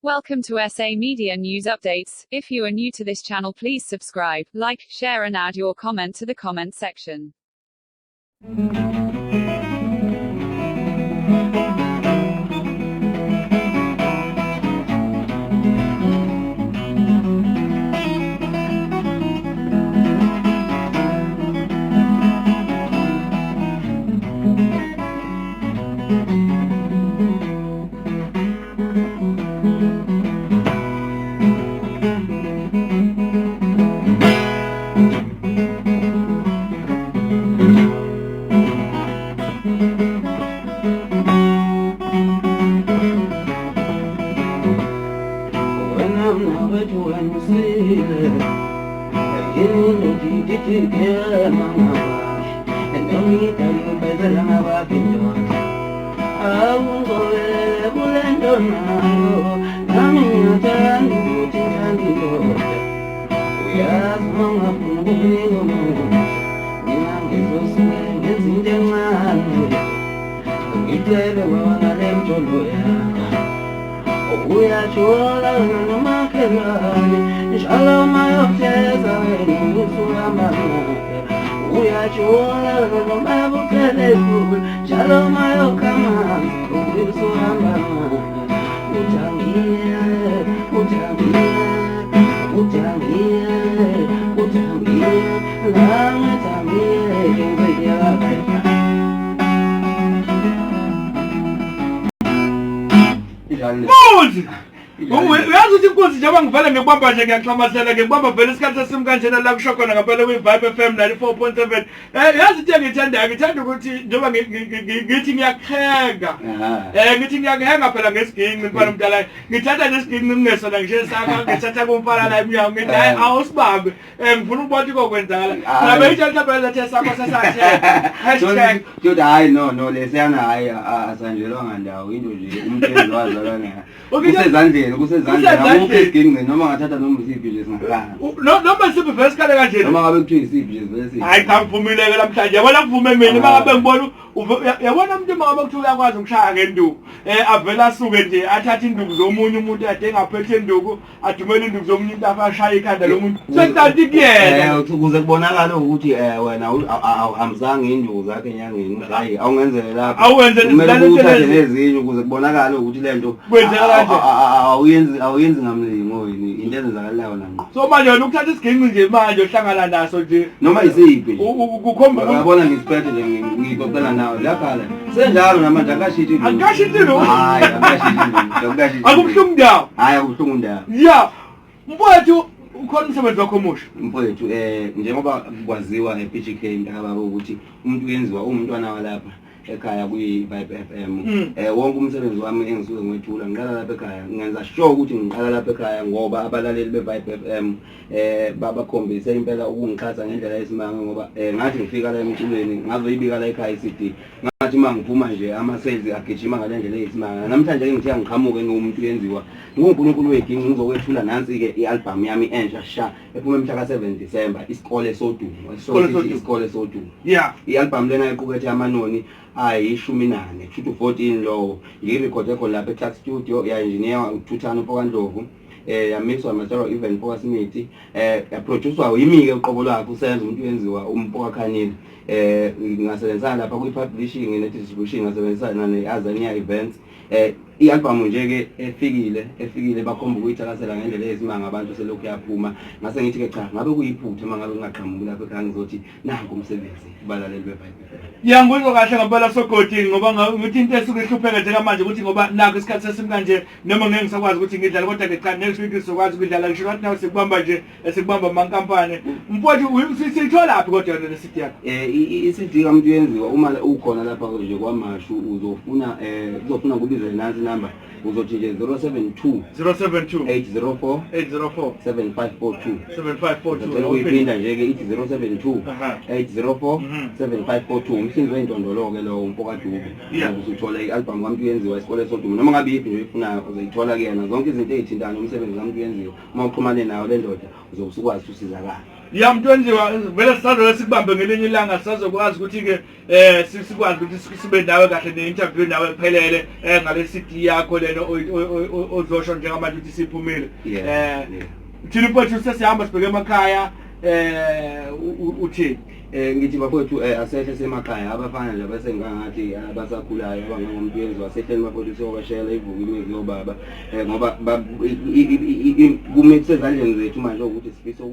Welcome to SA Media News Updates. If you are new to this channel, please subscribe, like, share and add your comment to the comment section. Uyazi ukuthi inkosi njengoba ngivela ngikwamba nje ngiyaxhamasela ngibamba vele isikhathi sesimkanjena la kushokona ngempela kwi-Vibe FM 94.7. Yazi into ngithanda ukuthi njengoba ngithi ngiyakuhenga. Ngithi ngiyakuhenga phela ngesiginci mfana umdala. Ngithatha nesiginci ngingesona ngisho sakho ngithatha kumfana la emnyango ngithi hayi awusibambe. Ngifuna ukubona ukwenzakala. Ngabe ithatha phela lethe sakho sesakhe. Dude, hayi no lesiyana hayi asanjelwa ngandawo into nje umthenzi wazalwa ngayo. Kusezandleni akukho isigingqi noma ngathatha noma isiphi nje singakana noma siphi vese kale kanje noma ngabe kuthiwa isiphi nje vese hayi ngivumileke namhlanje yabona kuvume mina mangabe ngibona yabona umuntu mangabe kuthiwa uyakwazi ukushaya ngenduku avela asuke nje athatha induku zomunye umuntu ade engaphethe induku adumele induku zomunye umuntu afashaya ikhanda lomuntu sekanti kuyena ukuze kubonakala ukuthi wena awuhambisanga induku zakhe enyangeni hayi awungenzele lapha kumele uthathe nezinye ukuze kubonakala ukuthi lento awuyenzi ngamlingo yini into ezenzakalayo naqo so manje wena ukuthatha isiginqi nje manje ohlangana naso nje noma isiphi ukukhomba uyabona ngisiphethe nje ngixoxela nawe lapha la senjalo namanje akashithi lo hayi akashithi akubuhlungu ndawo hayi akubuhlungu ndawo ya mfowethu ukhona umsebenzi wakho omusha mfowethu njengoba kwaziwa ePGK mntaka ukuthi umuntu uyenziwa umntwana walapha ekhaya kwi-Vibe FM wonke umsebenzi wami engisuke ngwethula ngiqala lapha ekhaya ngenza sure ukuthi ngiqala lapha ekhaya ngoba abalaleli be-Vibe FM babakhombise impela ukungixhasa ngendlela yesimanga ngoba ngathi ngifika la emculweni ngazoyibika la ekhaya iCD ngathi mangiphuma nje ama-sales agijima ngale ndlela yesimanga namhlanje ke ngithiya ngiqhamuke ngomuntu yenziwa nguNkulunkulu weginqi ngizokwethula nansi ke i-album yami entsha sha ephuma mhla ka7 December isikole sodumo isikole sodumo yeah i-album lena iqukethe amanoni ayi14 kusho 14 lo ngirekhode khona lapha eClark Studio ya engineer uThuthana uPokandlovu yamixwa Masero Event Pokasmith yaproducewa yimike uqobo lwakhe usenza umuntu yenziwa umpoka Khanini ngasebenzisana lapha kwi-publishing ne-distribution ngasebenzisana ne-Azania Events i-album nje ke efikile bakhomba ukuyithakasela ngendlela yesimanga abantu selokhu yaphuma ngase ngithi ke cha ngabe kuyiphutha mangabe ngaqhamuka lapha ekhaya ngizothi nanku umsebenzi balaleli be-Vibe ya ngizwe kahle ngempela sogodi ngoba ngithi into esuke ihlupheka nje manje ukuthi ngoba nakho isikhathi sesimkanje noma ngeke ngisakwazi ukuthi ngidlale kodwa ke cha next week sizokwazi ukudlala ngisho nathi nawe sikubamba nje sikubamba amankampani mfowethu sithola laphi kodwa yona le-CD yakho i-CD kamuntu yenziwa uma ukhona lapha nje kwamashu uzofuna kubizwe nansi number uzothi nje 072 804 7542 uyiphinda nje ke ithi 072 804 7542 umhlinzi wendondolo ke lo umpoka Dube uzothola i-album kamuntu yenziwa isikole sodumo noma ngabe yiphi nje uyifunayo uzayithola kuyena zonke izinto ezithintana umsebenzi kamuntu yenziwa uma uxhumane nayo le ndoda uzokwazi usizakala yamntwenziwa vele sisazobe sikubambe ngelinye ilanga sizokwazi ukuthi ke sikwazi ukuthi sibe nawe kahle ne-interview nawe ephelele ngale CD yakho lena ozosho njengamanje ukuthi siphumile. Thina mfowethu sesihamba sibheke emakhaya uthini? Ngithi bafowethu asehle semakhaya abafana nje basengathi abasakhulayo abangompiyenzi wasehleni bafowethu sokubashela ivuka imizi yobaba ngoba kume kusezandleni zethu manje ukuthi sifisa